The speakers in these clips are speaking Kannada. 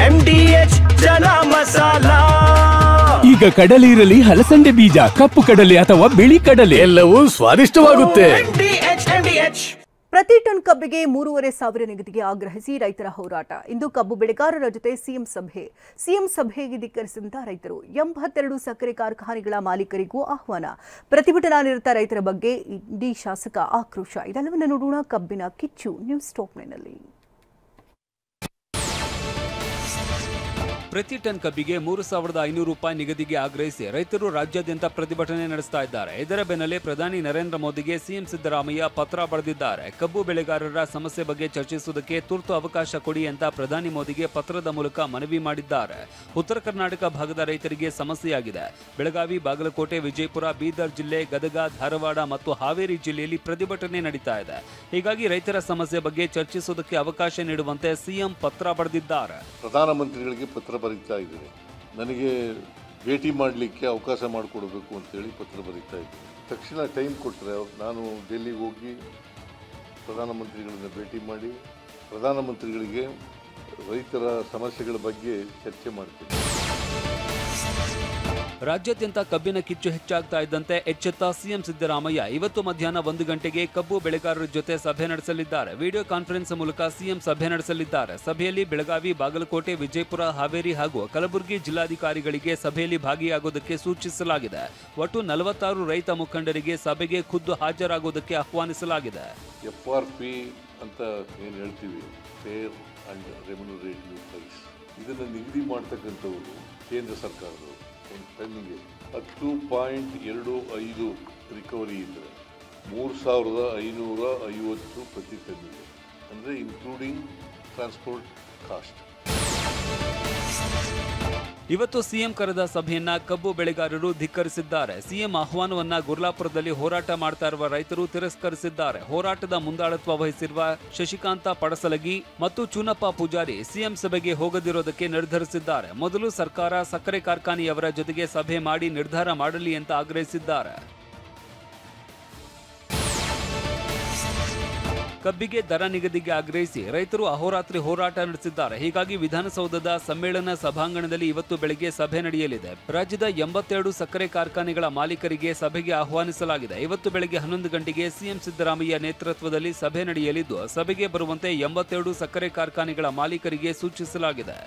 MDH ಜನ ಮಸಾಲಾ. ಈಗ ಕಡಲೆ ಇರಲಿ, ಹಲಸಂಡೆ ಬೀಜ, ಕಪ್ಪು ಕಡಲೆ ಅಥವಾ ಬಿಳಿ ಕಡಲೆ, ಎಲ್ಲವೂ ಸ್ವಾದಿಷ್ಟವಾಗುತ್ತೆ. ಪ್ರತಿ ಟನ್ ಕಬ್ಬಿಗೆ 3,500 ನಿಗದಿಗೆ ಆಗ್ರಹಿಸಿ ರೈತರ ಹೋರಾಟ. ಇಂದು ಕಬ್ಬು ಬೆಳೆಗಾರರ ಜೊತೆ ಸಿಎಂ ಸಭೆಗೆ ಧಿಕ್ಕರಿಸಿದಂತ ರೈತರು. 82 ಸಕ್ಕರೆ ಕಾರ್ಖಾನೆಗಳ ಮಾಲೀಕರಿಗೂ ಆಹ್ವಾನ. ಪ್ರತಿಭಟನಾ ನಿರತ ರೈತರ ಬಗ್ಗೆ ಇಂಡಿ ಶಾಸಕ ಆಕ್ರೋಶ. ಇದೆಲ್ಲವನ್ನು ನೋಡೋಣ ಕಬ್ಬಿನ ಕಿಚ್ಚು ನ್ಯೂಸ್ ಟಾಪ್ 9ನಲ್ಲಿ. ಪ್ರತಿ ಟನ್ ಕಬ್ಬಿಗೆ 3,500 ರೂಪಾಯಿ ನಿಗದಿಗೆ ಆಗ್ರಹಿಸಿ ರೈತರು ರಾಜ್ಯಾದ್ಯಂತ ಪ್ರತಿಭಟನೆ ನಡೆಸ್ತಾ ಇದ್ದಾರೆ. ಇದರ ಬೆನ್ನಲ್ಲೇ ಪ್ರಧಾನಿ ನರೇಂದ್ರ ಮೋದಿಗೆ ಸಿಎಂ ಸಿದ್ದರಾಮಯ್ಯ ಪತ್ರ ಬರೆದಿದ್ದಾರೆ. ಕಬ್ಬು ಬೆಳೆಗಾರರ ಸಮಸ್ಯೆ ಬಗ್ಗೆ ಚರ್ಚಿಸುವುದಕ್ಕೆ ತುರ್ತು ಅವಕಾಶ ಕೊಡಿ ಅಂತ ಪ್ರಧಾನಿ ಮೋದಿಗೆ ಪತ್ರದ ಮೂಲಕ ಮನವಿ ಮಾಡಿದ್ದಾರೆ. ಉತ್ತರ ಕರ್ನಾಟಕ ಭಾಗದ ರೈತರಿಗೆ ಸಮಸ್ಯೆಯಾಗಿದೆ. ಬೆಳಗಾವಿ, ಬಾಗಲಕೋಟೆ, ವಿಜಯಪುರ, ಬೀದರ್ ಜಿಲ್ಲೆ, ಗದಗ, ಧಾರವಾಡ ಮತ್ತು ಹಾವೇರಿ ಜಿಲ್ಲೆಯಲ್ಲಿ ಪ್ರತಿಭಟನೆ ನಡೀತಾ ಇದೆ. ಹೀಗಾಗಿ ರೈತರ ಸಮಸ್ಯೆ ಬಗ್ಗೆ ಚರ್ಚಿಸುವುದಕ್ಕೆ ಅವಕಾಶ ನೀಡುವಂತೆ ಸಿಎಂ ಪತ್ರ ಬರೆದಿದ್ದಾರೆ. ಪ್ರಧಾನಮಂತ್ರಿಗಳಿಗೆ ಪತ್ರ ಬರೀತಾ ಇದ್ದೀನಿ. ನನಗೆ ಭೇಟಿ ಮಾಡಲಿಕ್ಕೆ ಅವಕಾಶ ಮಾಡಿಕೊಡಬೇಕು ಅಂತೇಳಿ ಪತ್ರ ಬರೀತಾ ಇದ್ದೀನಿ. ತಕ್ಷಣ ಟೈಮ್ ಕೊಟ್ಟರೆ ನಾನು ಡೆಲ್ಲಿಗೆ ಹೋಗಿ ಪ್ರಧಾನಮಂತ್ರಿಗಳನ್ನ ಭೇಟಿ ಮಾಡಿ ಪ್ರಧಾನಮಂತ್ರಿಗಳಿಗೆ ರೈತರ ಸಮಸ್ಯೆಗಳ ಬಗ್ಗೆ ಚರ್ಚೆ ಮಾಡ್ತೀನಿ. ರಾಜ್ಯಾದ್ಯಂತ ಕಬ್ಬಿನ ಕಿಚ್ಚು ಹೆಚ್ಚಾಗ್ತಾ ಇದ್ದಂತೆ ಎಚ್ಚೆತ್ತ ಸಿಎಂ ಸಿದ್ದರಾಮಯ್ಯ ಇವತ್ತು ಮಧ್ಯಾಹ್ನ 1 ಗಂಟೆಗೆ ಕಬ್ಬು ಬೆಳೆಗಾರರ ಜೊತೆ ಸಭೆ ನಡೆಸಲಿದ್ದಾರೆ. ವಿಡಿಯೋ ಕಾನ್ಫರೆನ್ಸ್ ಮೂಲಕ ಸಿಎಂ ಸಭೆ ನಡೆಸಲಿದ್ದಾರೆ. ಸಭೆಯಲ್ಲಿ ಬೆಳಗಾವಿ, ಬಾಗಲಕೋಟೆ, ವಿಜಯಪುರ, ಹಾವೇರಿ ಹಾಗೂ ಕಲಬುರಗಿ ಜಿಲ್ಲಾಧಿಕಾರಿಗಳಿಗೆ ಸಭೆಯಲ್ಲಿ ಭಾಗಿಯಾಗುವುದಕ್ಕೆ ಸೂಚಿಸಲಾಗಿದೆ. ಒಟ್ಟು 46 ರೈತ ಮುಖಂಡರಿಗೆ ಸಭೆಗೆ ಖುದ್ದು ಹಾಜರಾಗುವುದಕ್ಕೆ ಆಹ್ವಾನಿಸಲಾಗಿದೆ. FRP ಅಂತ ಏನು ಹೇಳ್ತೀವಿ, ಫೇರ್ ಅಂಡ್ ರೆಮ್ಯುನರೇಟಿವ್ ಪ್ರೈಸ್, ಇದನ್ನು ನಿಗದಿ ಮಾಡ್ತಕ್ಕಂಥವರು ಕೇಂದ್ರ ಸರ್ಕಾರದವರು. ಒಂದು ಟನ್ನಿಗೆ 10.25 ರಿಕವರಿ ಇದ್ದರೆ 3,550 ಪ್ರತಿ ಟನ್ನಿಗೆ, ಅಂದರೆ ಇನ್ಕ್ಲೂಡಿಂಗ್ ಟ್ರಾನ್ಸ್ಪೋರ್ಟ್ ಕಾಸ್ಟ್. ಇವತ್ತು ಸಿಎಂ ಕರೆದ ಸಭೆಯನ್ನ ಕಬ್ಬು ಬೆಳೆಗಾರರು ಧಿಕ್ಕರಿಸಿದ್ದಾರೆ. ಸಿಎಂ ಆಹ್ವಾನವನ್ನ ಗುರ್ಲಾಪುರದಲ್ಲಿ ಹೋರಾಟ ಮಾಡ್ತಾ ಇರುವ ರೈತರು ತಿರಸ್ಕರಿಸಿದ್ದಾರೆ. ಹೋರಾಟದ ಮುಂದಾಳತ್ವ ವಹಿಸಿರುವ ಶಶಿಕಾಂತ ಪಡಸಲಗಿ ಮತ್ತು ಚೂನಪ್ಪ ಪೂಜಾರಿ ಸಿಎಂ ಸಭೆಗೆ ಹೋಗದಿರೋದಕ್ಕೆ ನಿರ್ಧರಿಸಿದ್ದಾರೆ. ಮೊದಲು ಸರ್ಕಾರ ಸಕ್ಕರೆ ಕಾರ್ಖಾನೆಯವರ ಜೊತೆಗೆ ಸಭೆ ಮಾಡಿ ನಿರ್ಧಾರ ಮಾಡಲಿ ಅಂತ ಆಗ್ರಹಿಸಿದ್ದಾರೆ. ಕಬ್ಬಿಗೆ ದರ ನಿಗದಿಗೆ ಆಗ್ರಹಿಸಿ ರೈತರು ಅಹೋರಾತ್ರಿ ಹೋರಾಟ ನಡೆಸಿದ್ದಾರೆ. ಹೀಗಾಗಿ ವಿಧಾನಸೌಧದ ಸಮ್ಮೇಳನ ಸಭಾಂಗಣದಲ್ಲಿ ಇವತ್ತು ಬೆಳಗ್ಗೆ ಸಭೆ ನಡೆಯಲಿದೆ. ರಾಜ್ಯದ 82 ಸಕ್ಕರೆ ಕಾರ್ಖಾನೆಗಳ ಮಾಲೀಕರಿಗೆ ಸಭೆಗೆ ಆಹ್ವಾನಿಸಲಾಗಿದೆ. ಇವತ್ತು ಬೆಳಗ್ಗೆ 11 ಗಂಟೆಗೆ ಸಿಎಂ ಸಿದ್ದರಾಮಯ್ಯ ನೇತೃತ್ವದಲ್ಲಿ ಸಭೆ ನಡೆಯಲಿದ್ದು, ಸಭೆಗೆ ಬರುವಂತೆ 82 ಸಕ್ಕರೆ ಕಾರ್ಖಾನೆಗಳ ಮಾಲೀಕರಿಗೆ ಸೂಚಿಸಲಾಗಿದೆ.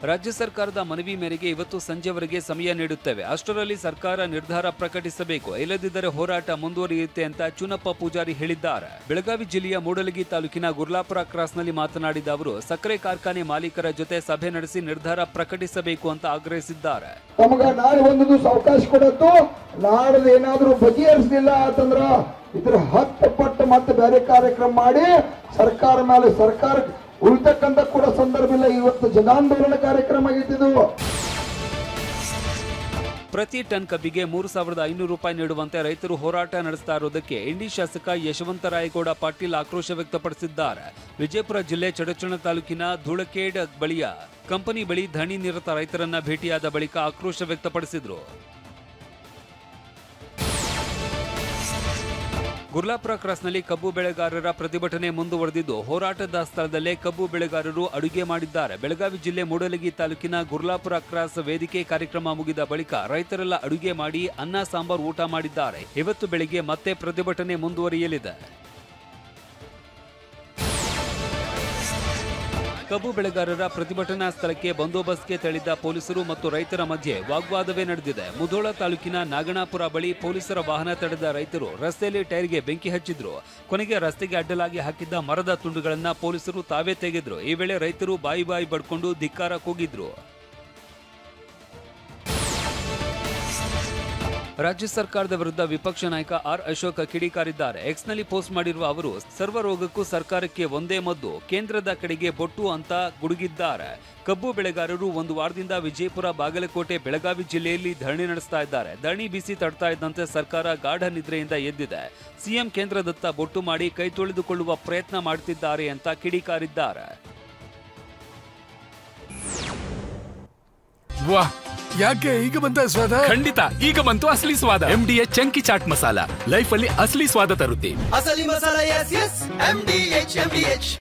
ರಾಜ್ಯ ಸರ್ಕಾರದ ಮನವಿ ಮೇರೆಗೆ ಇವತ್ತು ಸಂಜೆವರೆಗೆ ಸಮಯ ನೀಡುತ್ತೇವೆ. ಅಷ್ಟರಲ್ಲಿ ಸರ್ಕಾರ ನಿರ್ಧಾರ ಪ್ರಕಟಿಸಬೇಕು, ಇಲ್ಲದಿದ್ದರೆ ಹೋರಾಟ ಮುಂದುವರಿಯುತ್ತೆ ಅಂತ ಚೂನಪ್ಪ ಪೂಜಾರಿ ಹೇಳಿದ್ದಾರೆ. ಬೆಳಗಾವಿ ಜಿಲ್ಲೆಯ ಮೂಡಲಗಿ ತಾಲೂಕಿನ ಗುರ್ಲಾಪುರ ಕ್ರಾಸ್ನಲ್ಲಿ ಮಾತನಾಡಿದ ಅವರು ಸಕ್ಕರೆ ಕಾರ್ಖಾನೆ ಮಾಲೀಕರ ಜೊತೆ ಸಭೆ ನಡೆಸಿ ನಿರ್ಧಾರ ಪ್ರಕಟಿಸಬೇಕು ಅಂತ ಆಗ್ರಹಿಸಿದ್ದಾರೆ. ನಮಗ ನಾಳೆ ಒಂದು ದಿವಸ ಅವಕಾಶ ಕೊಡತ್ತು, ನಾಳೆ ಏನಾದರೂ ಬಗೆಹರಿಸಲಿಲ್ಲ ಅಂತಂದ್ರ ಇದ್ರ 10 ಪಟ್ಟು ಮತ್ತೆ ಬೇರೆ ಕಾರ್ಯಕ್ರಮ ಮಾಡಿ ಸರ್ಕಾರ ಮೇಲೆ ಸರ್ಕಾರ ಉಳಿತಕ್ಕಂತ ಕೂಡ ಸಂದರ್ಭ ಇಲ್ಲ. ಇವತ್ತು ಜನಾಂದೋಲನ ಕಾರ್ಯಕ್ರಮ ಆಗಿದ್ದು. ಪ್ರತಿ ಟನ್ ಕಬ್ಬಿಗೆ 3,500 ರೂಪಾಯಿ ನೀಡುವಂತೆ ರೈತರು ಹೋರಾಟ ನಡೆಸ್ತಾ ಇರುವುದಕ್ಕೆ ಇಂಡಿ ಶಾಸಕ ಯಶವಂತರಾಯಗೌಡ ಪಾಟೀಲ್ ಆಕ್ರೋಶ ವ್ಯಕ್ತಪಡಿಸಿದ್ದಾರೆ. ವಿಜಯಪುರ ಜಿಲ್ಲೆ ಚಡಚಣ ತಾಲೂಕಿನ ಧೂಳಕೇಡ್ ಬಳಿಯ ಕಂಪನಿ ಬಳಿ ಧರಣಿ ನಿರತ ರೈತರನ್ನ ಭೇಟಿಯಾದ ಬಳಿಕ ಆಕ್ರೋಶ ವ್ಯಕ್ತಪಡಿಸಿದರು. ಗುರ್ಲಾಪುರ ಕ್ರಾಸ್ನಲ್ಲಿ ಕಬ್ಬು ಬೆಳೆಗಾರರ ಪ್ರತಿಭಟನೆ ಮುಂದುವರೆದಿದ್ದು, ಹೋರಾಟದ ಸ್ಥಳದಲ್ಲೇ ಕಬ್ಬು ಬೆಳೆಗಾರರು ಅಡುಗೆ ಮಾಡಿದ್ದಾರೆ. ಬೆಳಗಾವಿ ಜಿಲ್ಲೆ ಮೂಡಲಗಿ ತಾಲೂಕಿನ ಗುರ್ಲಾಪುರ ಕ್ರಾಸ್ ವೇದಿಕೆ ಕಾರ್ಯಕ್ರಮ ಮುಗಿದ ಬಳಿಕ ರೈತರೆಲ್ಲ ಅಡುಗೆ ಮಾಡಿ ಅನ್ನ ಸಾಂಬಾರ್ ಊಟ ಮಾಡಿದ್ದಾರೆ. ಇವತ್ತು ಬೆಳಿಗ್ಗೆ ಮತ್ತೆ ಪ್ರತಿಭಟನೆ ಮುಂದುವರಿಯಲಿದೆ. ಕಬ್ಬು ಬೆಳೆಗಾರರ ಪ್ರತಿಭಟನಾ ಸ್ಥಳಕ್ಕೆ ಬಂದೋಬಸ್ತ್ಗೆ ತೆರಳಿದ್ದ ಪೊಲೀಸರು ಮತ್ತು ರೈತರ ಮಧ್ಯೆ ವಾಗ್ವಾದವೇ ನಡೆದಿದೆ. ಮುಧೋಳ ತಾಲೂಕಿನ ನಾಗಣಾಪುರ ಬಳಿ ಪೊಲೀಸರ ವಾಹನ ತಡೆದ ರೈತರು ರಸ್ತೆಯಲ್ಲಿ ಟೈರ್ಗೆ ಬೆಂಕಿ ಹಚ್ಚಿದ್ರು. ಕೊನೆಗೆ ರಸ್ತೆಗೆ ಅಡ್ಡಲಾಗಿ ಹಾಕಿದ್ದ ಮರದ ತುಂಡುಗಳನ್ನ ಪೊಲೀಸರು ತಾವೇ ತೆಗೆದ್ರು. ಈ ವೇಳೆ ರೈತರು ಬಾಯಿ ಬಡ್ಕೊಂಡು ಧಿಕ್ಕಾರ ಕೂಗಿದ್ರು. ರಾಜ್ಯ ಸರ್ಕಾರದ ವಿರುದ್ಧ ವಿಪಕ್ಷ ನಾಯಕ ಆರ್ ಅಶೋಕ್ ಕಿಡಿಕಾರಿದ್ದಾರೆ. ಎಕ್ಸ್ನಲ್ಲಿ ಪೋಸ್ಟ್ ಮಾಡಿರುವ ಅವರು ಸರ್ವರೋಗಕ್ಕೂ ಸರ್ಕಾರಕ್ಕೆ ಒಂದೇ ಮದ್ದು, ಕೇಂದ್ರದ ಕಡೆಗೆ ಬೊಟ್ಟು ಅಂತ ಗುಡುಗಿದ್ದಾರೆ. ಕಬ್ಬು ಬೆಳೆಗಾರರು ಒಂದು ವಾರದಿಂದ ವಿಜಯಪುರ, ಬಾಗಲಕೋಟೆ, ಬೆಳಗಾವಿ ಜಿಲ್ಲೆಯಲ್ಲಿ ಧರಣಿ ನಡೆಸ್ತಾ ಇದ್ದಾರೆ. ಧರಣಿ ಬಿಸಿ ತಡ್ತಾ ಇದ್ದಂತೆ ಸರ್ಕಾರ ಗಾಢ ನಿದ್ರೆಯಿಂದ ಎದ್ದಿದೆ. ಸಿಎಂ ಕೇಂದ್ರದತ್ತ ಬೊಟ್ಟು ಮಾಡಿ ಕೈ ತೊಳೆದುಕೊಳ್ಳುವ ಪ್ರಯತ್ನ ಮಾಡುತ್ತಿದ್ದಾರೆ ಅಂತ ಕಿಡಿಕಾರಿದ್ದಾರೆ. ಯಾಕೆ ಈಗ ಬಂತ ಸ್ವಾದ? ಖಂಡಿತ ಈಗ ಬಂತು ಅಸಲಿ ಸ್ವಾದ. MDH chunky chaat masala life ಅಲ್ಲಿ ಅಸಲಿ ಸ್ವಾದ ತರುತ್ತೆ. ಅಸಲಿ ಮಸಾಲ. S S MDH.